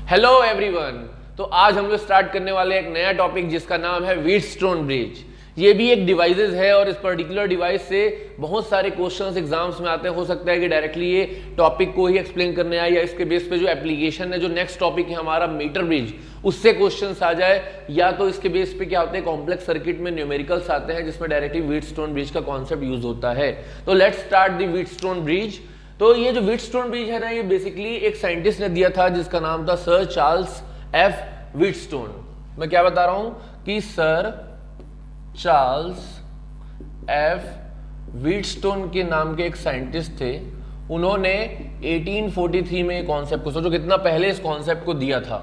Hello everyone. तो आज हम लोग स्टार्ट करने वाले एक नया टॉपिक जिसका नाम है व्हीटस्टोन ब्रिज। ये भी एक डिवाइसेस है और इस पर्टिकुलर डिवाइस से बहुत सारे क्वेश्चंस एग्जाम्स में आते हैं। हो सकता है कि डायरेक्टली ये टॉपिक को ही एक्सप्लेन करने आए या इसके बेस पे जो एप्लीकेशन है, जो नेक्स्ट टॉपिक है हमारा मीटर ब्रिज, उससे क्वेश्चंस आ जाए, या तो इसके बेस पे क्या होते हैं कॉम्प्लेक्स सर्किट में न्यूमेरिकल्स आते हैं जिसमें डायरेक्टली व्हीटस्टोन ब्रिज का कॉन्सेप्ट यूज होता है। तो let's start the Wheatstone bridge. तो ये जो व्हीटस्टोन ब्रिज है ना, ये बेसिकली एक साइंटिस्ट ने दिया था जिसका नाम था सर चार्ल्स एफ व्हीटस्टोन। मैं क्या बता रहा हूं कि सर चार्ल्स एफ व्हीटस्टोन के नाम के एक साइंटिस्ट थे। उन्होंने 1843 में कॉन्सेप्ट को, सोचो कितना पहले इस कॉन्सेप्ट को दिया था।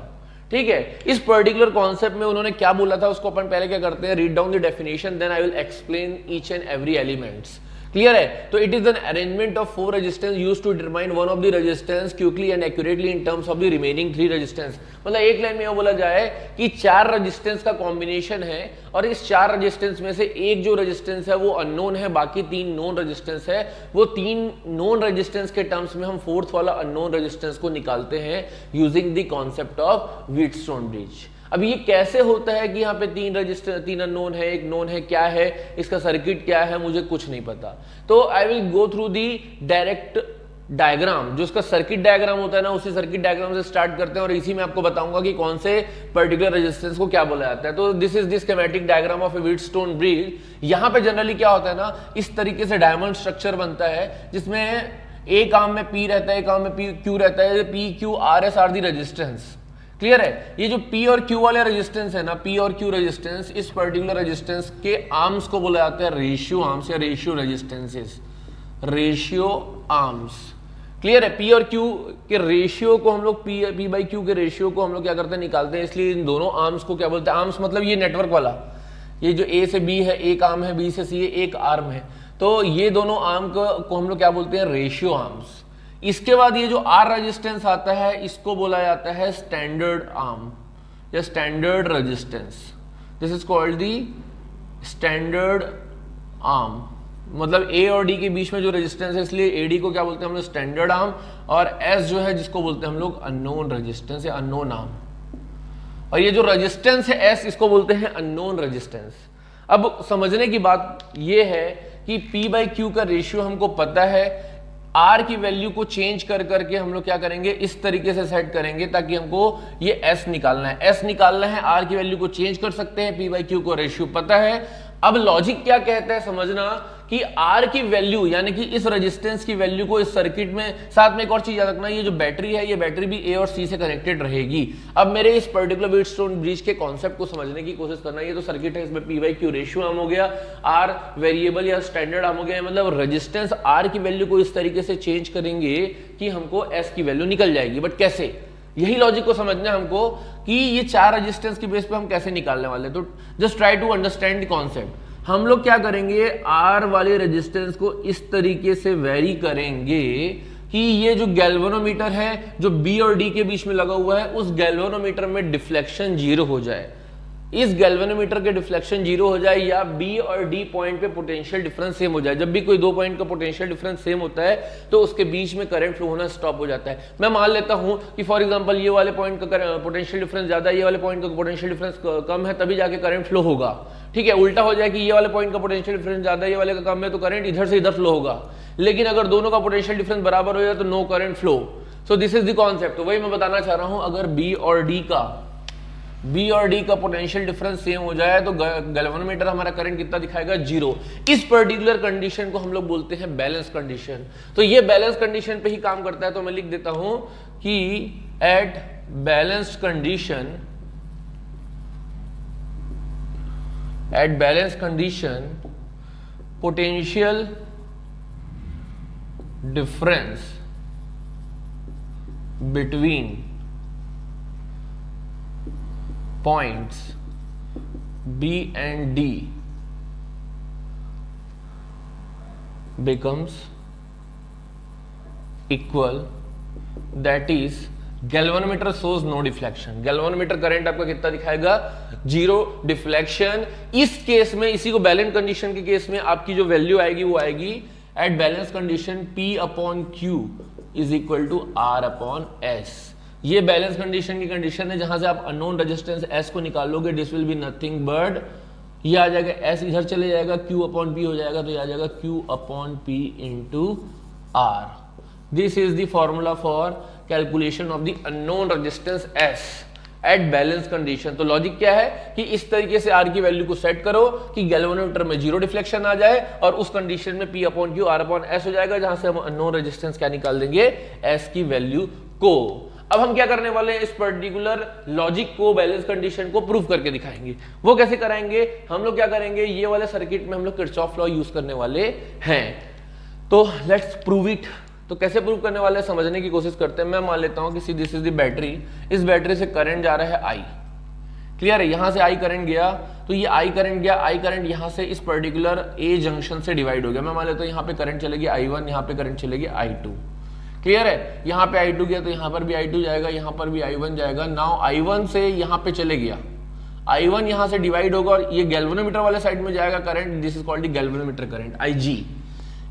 ठीक है, इस पर्टिकुलर कॉन्सेप्ट में उन्होंने क्या बोला था उसको अपन पहले क्या करते हैं, read down the definition, then I will explain each and every elements. Clear है? तो it is an arrangement of 4 resistance used to determine one of the resistance quickly and accurately in terms of the remaining 3 resistance. मतलब एक line में यह बोला जाए कि 4 resistance का कॉम्बिनेशन है और इस 4 रेजिस्टेंस में से एक जो रेजिस्टेंस है वो अननोन है, बाकी 3 नोन रेजिस्टेंस है। वो 3 नोन रेजिस्टेंस के टर्म्स में हम 4th वाला अननोन रेजिस्टेंस को निकालते हैं using the concept of Wheatstone bridge. अब ये कैसे होता है कि यहाँ पे 3 रजिस्टर, 3 अननोन है, एक नोन है, क्या है इसका सर्किट, क्या है, मुझे कुछ नहीं पता। तो I will go through the direct diagram, जो उसका सर्किट डायग्राम होता है ना, उसी सर्किट डायग्राम से स्टार्ट करते हैं और इसी में आपको बताऊंगा कि कौन से पर्टिकुलर रेजिस्टेंस को क्या बोला जाता है। तो this is the schematic diagram of A Wheatstone bridge. यहाँ पे जनरली क्या होता है ना, इस तरीके से डायमंड स्ट्रक्चर बनता है जिसमें एक आर्म में P रहता है, एक आर्म में Q रहता है। P, Q, RS are the resistance. Clear है? ये जो P और Q वाले रेजिस्टेंस है ना, P और Q रेजिस्टेंस, इस पर्टिकुलर रेजिस्टेंस के आर्म्स को बोला जाता है रेशियो आर्म्स या ratio resistances, ratio arms. Clear है? P और Q के रेशियो को हम लोग P बाई Q के रेशियो को हम लोग क्या करते हैं, निकालते हैं। इसलिए इन दोनों आर्म्स को क्या बोलते हैं, आर्म्स मतलब ये नेटवर्क वाला, ये जो A से B है एक आर्म है, B से C एक आर्म है, तो ये दोनों आर्म को हम लोग क्या बोलते हैं, रेशियो आर्म्स। इसके बाद ये जो R रेजिस्टेंस आता है इसको बोला जाता है स्टैंडर्ड आर्म या standard resistance. This is called the standard arm. मतलब A और D के बीच में जो रेजिस्टेंस है, इसलिए AD को क्या बोलते हैं हम लोग, स्टैंडर्ड आर्म। और S जो है जिसको बोलते हैं हम लोग अननोन रेजिस्टेंस या अननोन आर्म। और ये जो रेजिस्टेंस है S, इसको बोलते हैं अननोन रेजिस्टेंस। अब समझने की बात ये है कि P बाई Q का रेशियो हमको पता है, R की वैल्यू को चेंज कर करके हम लोग क्या करेंगे, इस तरीके से सेट करेंगे ताकि हमको ये S निकालना है। S निकालना है, R की वैल्यू को चेंज कर सकते हैं, P बाई Q को रेशियो पता है। अब लॉजिक क्या कहता है समझना कि R की वैल्यू यानी कि इस रेजिस्टेंस की वैल्यू को इस सर्किट में, साथ में एक और चीज याद रखना, ये जो बैटरी है ये बैटरी भी A और C से कनेक्टेड रहेगी। अब मेरे इस पर्टिकुलर व्हीटस्टोन ब्रिज के कॉन्सेप्ट को समझने की कोशिश करना। ये तो सर्किट है, इसमें P by Q ratio arm हो गया, R वेरिएबल या स्टैंडर्ड आर्म हो गया। मतलब रेजिस्टेंस R की वैल्यू को इस तरीके से चेंज करेंगे कि हमको S की वैल्यू निकल जाएगी। बट कैसे, यही लॉजिक को समझना है हमको कि ये 4 रेजिस्टेंस के बेस पे हम कैसे निकालने वाले। तो just try to understand the concept. हम लोग क्या करेंगे, R वाले रेजिस्टेंस को इस तरीके से वेरी करेंगे कि ये जो गैल्वेनोमीटर है जो B और D के बीच में लगा हुआ है, उस गैल्वेनोमीटर में डिफ्लेक्शन 0 हो जाए। इस गैल्वेनोमीटर के डिफ्लेक्शन 0 हो जाए या B और D पॉइंट पे पोटेंशियल डिफरेंस सेम हो जाए। जब भी कोई 2 पॉइंट का पोटेंशियल डिफरेंस सेम होता है तो उसके बीच में करंट फ्लो होना स्टॉप हो जाता है। मैं मान लेता हूं कि फॉर एग्जांपल ये वाले पॉइंट का पोटेंशियल डिफरेंस ज्यादा है, ये वाले पॉइंट का पोटेंशियल डिफरेंस कम है, तभी जाके करंट फ्लो होगा। ठीक है, उल्टा हो जाए कि ये वाले पॉइंट का पोटेंशियल डिफरेंस ज्यादा है, ये वाले का कम है, तो करंट इधर से इधर फ्लो होगा। लेकिन अगर दोनों का पोटेंशियल डिफरेंस बराबर हो जाए तो no current flow. So this is the concept. तो वही मैं बताना चाह रहा हूं, अगर B और D का पोटेंशियल डिफरेंस सेम हो जाए तो गैल्वेनोमीटर हमारा करंट कितना दिखाएगा, 0। इस पर्टिकुलर कंडीशन को हम लोग बोलते हैं बैलेंस कंडीशन। तो ये बैलेंस कंडीशन पे ही काम करता है। तो मैं लिख देता हूं कि at balanced condition potential difference between points B and D becomes equal, that is galvanometer shows no deflection। Galvanometer current आपका कितना दिखाएगा, 0 डिफ्लेक्शन। इस केस में, इसी को बैलेंस कंडीशन के केस में आपकी जो वैल्यू आएगी वो आएगी at balance condition P upon Q is equal to R upon S। ये बैलेंस कंडीशन की कंडीशन है जहां से आप अननोन रेजिस्टेंस एस को निकालोगे, this will be nothing but ये आ जाएगा एस इधर चले जाएगा, क्यू अपॉन पी हो जाएगा, तो ये आ जाएगा Q upon P into R. This is the formula for calculation of the unknown resistance S at balance condition. तो लॉजिक क्या है कि इस तरीके से आर की वैल्यू को सेट करो कि गैल्वेनोमीटर में जीरो डिफ्लेक्शन आ जाए और उस कंडीशन में P upon Q R upon S हो जाएगा, जहां से हम अननोन रेजिस्टेंस क्या निकाल देंगे, एस की वैल्यू को। अब हम क्या करने वाले हैं, इस पर्टिकुलर लॉजिक को, बैलेंस कंडीशन को प्रूव करके दिखाएंगे। वो कैसे कराएंगे, हम लोग क्या करेंगे, ये वाले सर्किट में हम लोग किरचॉफ लॉ यूज करने वाले हैं। तो लेट्स प्रूव इट। तो कैसे प्रूव करने वाले हैं समझने की कोशिश करते हैं। मैं मान लेता हूं कि दिस इज द बैटरी, इस बैटरी से करंट जा रहा है आई, क्लियर है, यहां से आई करंट गया, तो ये आई करंट गया, आई करंट यहां से इस पर्टिकुलर ए जंक्शन से डिवाइड हो गया। मैं मान लेता हूं यहां पे करंट चलेगी I1, यहां पे करंट चलेगी I2, क्लियर है। यहां पे I2 गया तो यहां पर भी I2 जाएगा, यहां पर भी I1 जाएगा। नाउ I1 से यहां पे चले गया, I1 यहां से डिवाइड होगा और ये गैल्वेनोमीटर वाले साइड में जाएगा current, this is called the galvanometer current IG।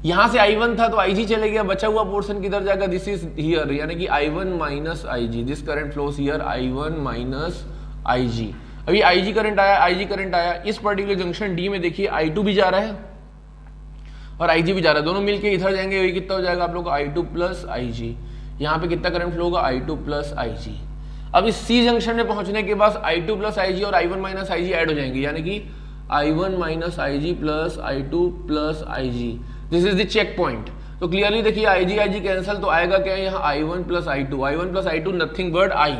यहां से I1 था तो IG चले गया, बचा हुआ पोर्शन किधर जाएगा, दिस इज हियर, यानी कि I1 minus IG, this current flows here I1 minus IG। अभी IG करंट आया, IG करंट आया, इस पर्टिकुलर जंक्शन D में देखिए I2 भी जा रहा है और IG भी जा रहा है, दोनों मिलके इधर जाएंगे, ये कितना हो जाएगा आप लोग को I2 प्लस IG। यहाँ पे कितना करंट फ्लो होगा, I2 प्लस IG। अब इस C जंक्शन में पहुंचने के बाद I2 प्लस IG और I1 माइनस IG ऐड हो जाएंगे, यानी कि I1 minus IG plus I2 plus IG, this is the check point. तो क्लियरली देखिए IG कैंसिल, तो आएगा क्या है यहाँ I1 plus I2 nothing but I,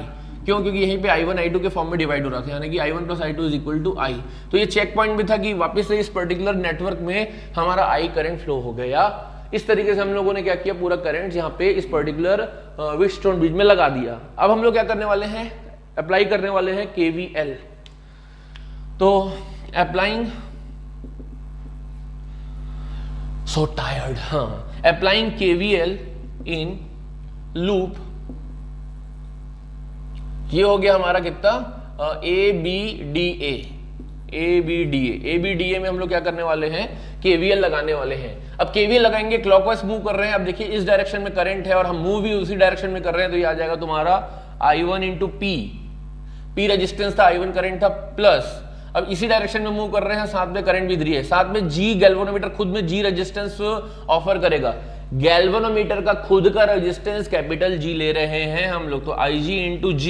क्यों, क्योंकि यहीं पे I1 I2 के फॉर्म में डिवाइड हो रहा था, यानी कि I1 plus I2 is equal to I। तो ये चेक पॉइंट भी था कि वापस से इस पर्टिकुलर नेटवर्क में हमारा I करंट फ्लो हो गया। इस तरीके से हम लोगों ने क्या किया, पूरा करंट यहाँ पे इस पर्टिकुलर व्हीटस्टोन ब्रिज में लगा दिया। अब हम लोग क्या करने वाले हैं, अप्लाई करने वाले हैं KVL। तो अप्लाइंग, so tired, हाँ, applying KVL in loop, ये हो गया हमारा कितना, ABDA में हम लोग क्या करने वाले हैं, KVL लगाने वाले हैं। अब KVL लगाएंगे, क्लॉकवाइज मूव कर रहे हैं, अब देखिए इस डायरेक्शन में करंट है और हम मूव भी उसी डायरेक्शन में कर रहे हैं, तो ये आ जाएगा तुम्हारा I1 इंटू P रेजिस्टेंस था, I1 करंट था, प्लस अब इसी डायरेक्शन में मूव कर रहे हैं, साथ में करंट भी इधर है, साथ में G गैल्वेनोमीटर खुद में G रेजिस्टेंस ऑफर करेगा। गैल्वेनोमीटर का खुद का रेजिस्टेंस कैपिटल G ले रहे हैं हम लोग, तो IG इंटू G।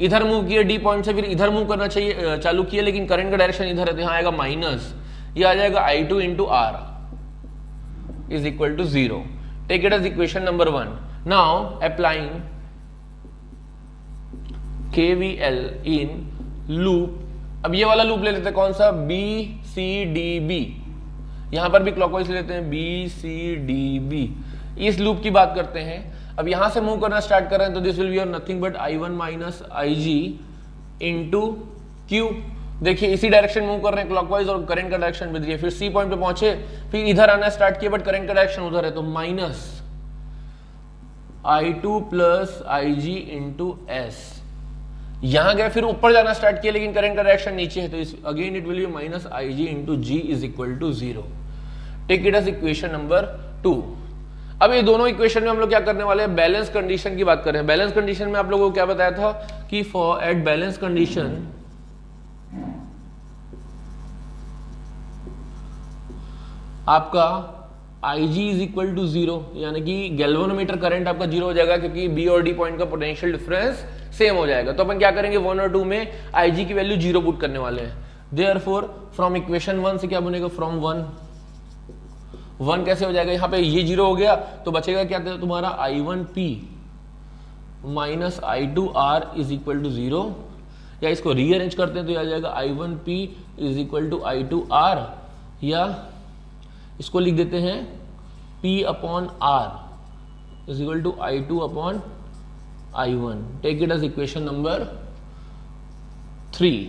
इधर मूव किए D पॉइंट से, फिर इधर मूव करना चाहिए चालू किए, लेकिन करंट का डायरेक्शन इधर है, तो यहाँ आएगा माइनस, ये आ जाएगा I2 into R is equal to 0। Take it as equation number 1। Now applying KVL in loop. अब ये वाला लूप ले लेते हैं, कौन सा, BCDB, यहां पर भी क्लॉकवाइज लेते हैं, BCDB, इस लूप की बात करते हैं। अब यहां से मूव करना स्टार्ट कर रहे हैं, तो this will be nothing but I1 minus IG into Q। देखिए इसी डायरेक्शन मूव कर रहे हैं क्लॉकवाइज और करंट का डायरेक्शन बदलिए, फिर C पॉइंट पे पहुंचे, फिर इधर आना स्टार्ट किया बट करंट का डायरेक्शन उधर है, तो minus I2 plus IG into S। यहां गए, फिर ऊपर जाना स्टार्ट किया, लेकिन करंट का डायरेक्शन नीचे है, तो again it will be minus IG into G is equal to 0। Take it as equation number 2। अब ये दोनों इक्वेशन में हम लोग क्या करने वाले हैं, बैलेंस कंडीशन की बात कर रहे हैं। बैलेंस कंडीशन में आप लोगों को क्या बताया था कि फॉर एट बैलेंस कंडीशन आपका IG इज इक्वल टू 0, यानी कि गैल्वेनोमीटर करंट आपका 0 हो जाएगा, क्योंकि B और D पॉइंट का पोटेंशियल डिफरेंस सेम हो जाएगा। तो अपन क्या करेंगे, 1 और 2 में IG की वैल्यू 0 पुट करने वाले हैं। देयरफॉर फ्रॉम इक्वेशन 1 से क्या बनेगा, फ्रॉम 1 कैसे हो जाएगा, यहाँ पे ये 0 हो गया, तो बचेगा क्या तुम्हारा I1P minus I2R is equal to 0, या इसको रीअरेंज करते हैं तो आ जाएगा I1P is equal to I2R, या इसको लिख देते हैं P upon R is equal to I2 upon I1। Take it as equation number 3।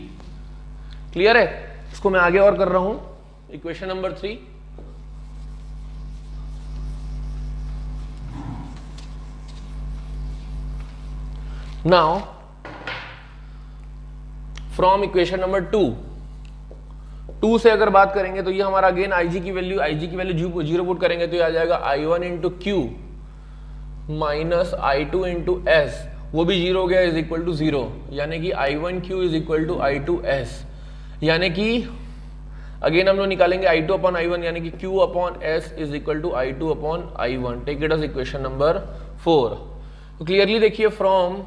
Clear है, इसको मैं आगे और कर रहा हूं, equation number 3। Now from equation number 2 से अगर बात करेंगे तो ये हमारा अगेन IG की वैल्यू 0 पुट करेंगे तो ये आ जाएगा I1 into Q minus I2 into S, वो भी 0 हो गया, इज इक्वल टू 0, यानी कि I1Q is equal to I2S, यानी कि अगेन हम लोग निकालेंगे I2 अपॉन I1, यानी कि Q upon S is equal to I2 upon I1। Take it as equation number 4। तो क्लियरली देखिए from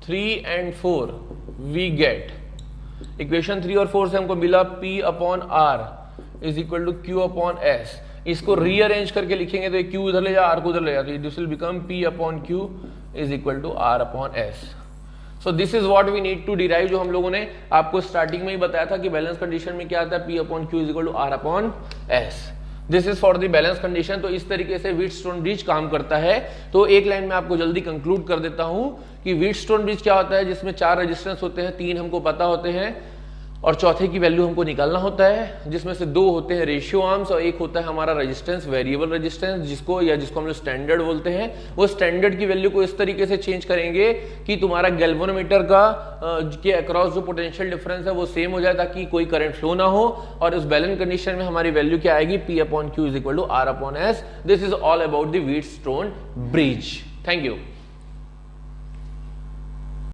3 and 4 we get, equation 3 और 4 से हमको मिला P upon R is equal to Q upon S। इसको rearrange करके लिखेंगे तो Q इधर ले जा, R को उधर ले जा, तो this will become P upon Q is equal to R upon S। So this is what we need to derive, जो हम लोगों ने आपको स्टार्टिंग में ही बताया था कि बैलेंस कंडीशन में क्या आता है, P upon Q is equal to R upon S। This is for the balance condition. तो इस तरीके से व्हीटस्टोन ब्रिज काम करता है। तो एक लाइन में आपको जल्दी कंक्लूड कर देता हूं कि व्हीटस्टोन ब्रिज क्या होता है, जिसमें 4 रेजिस्टेंस होते हैं, 3 हमको पता होते हैं और चौथे की वैल्यू हमको निकालना होता है, जिसमें से 2 होते हैं रेशियो आर्म्स और 1 होता है हमारा रेजिस्टेंस, वेरिएबल रेजिस्टेंस, जिसको हम लोग स्टैंडर्ड बोलते हैं। वो स्टैंडर्ड की वैल्यू को इस तरीके से चेंज करेंगे कि तुम्हारा गैल्वेनोमीटर का के अक्रॉस जो पोटेंशियल डिफरेंस है वो सेम हो जाए, ताकि कोई करंट फ्लो ना हो। और इस बैलेंस कंडीशन में हमारी वैल्यू क्या आएगी, P upon Q is equal to R upon S। This is all about the Wheatstone bridge. Thank you.